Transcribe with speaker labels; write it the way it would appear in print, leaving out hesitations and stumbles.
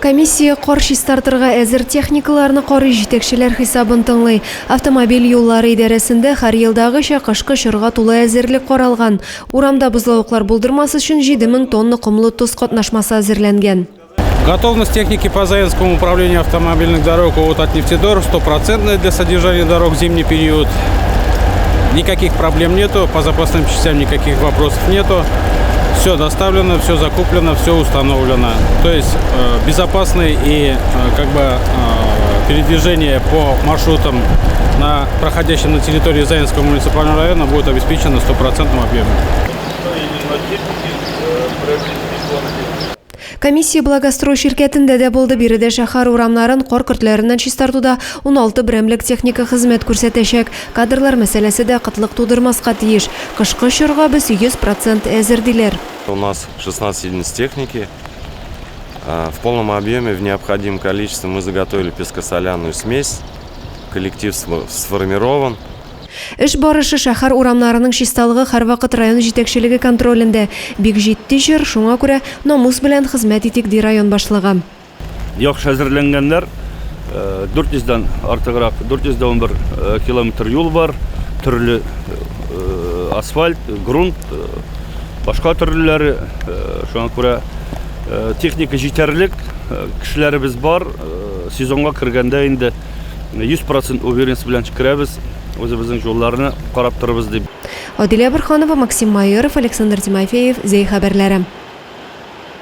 Speaker 1: Комиссия қор чистартырға әзір техникаларны қоры жетекшілер хисабын тыңлай. Автомобиль юллары идарәсендә һәр елдагы қышкы чорга тулы әзерлек каралган. Урамда бузлавыклар булдырмас өчен 7000 тонна кумлы туз катнашмасы әзерләнгән.
Speaker 2: Готовность техники по Заинскому управлению автомобильных дорог ООО «Татнефтедор» 100% для содержания дорог в зимний период. Никаких проблем нету, по запасным частям никаких вопросов нету. Все доставлено, все закуплено, все установлено. То есть безопасное и передвижение по маршрутам, проходящим на территории Заинского муниципального района, будет обеспечено в 100% объеме.
Speaker 1: Комиссия благострой şirketinde de buldu. Biride şahar uramların kor kürtlerinden çistартуда 16 бірәмлек техника хезмәт күрсәтәчәк. Кадрлар мәсьәләсе дә кытлык тудырмаска тиеш. Кышкы чорга без 100% әзер диләр.
Speaker 3: У нас 16 единиц техники. В полном объеме, в необходимом количестве мы заготовили пескосоляную смесь. Коллектив сформирован.
Speaker 1: Эш барышы шәһәр урамнарының чисталыгы һәр вакыт район җитәкчелеге контролендә. Бик җитди җир, шуңа күрә намус белән хезмәт итик ди район башлыгы.
Speaker 4: Яхшы әзерләнгәннәр, 400-дан артыграк, 411 километр юл бар, төрле асфальт, грунт, башка төрлеләре, шуңа күрә техника җитәрлек, кешеләребез бар, сезонга кергәндә инде 100% уверенность белән чикерәбез. Өзебезнең жолларны карап торабыз дип.
Speaker 1: Адилә Борханова, Максим Майоров, Александр Тимофеев, Зей хәбәрләре.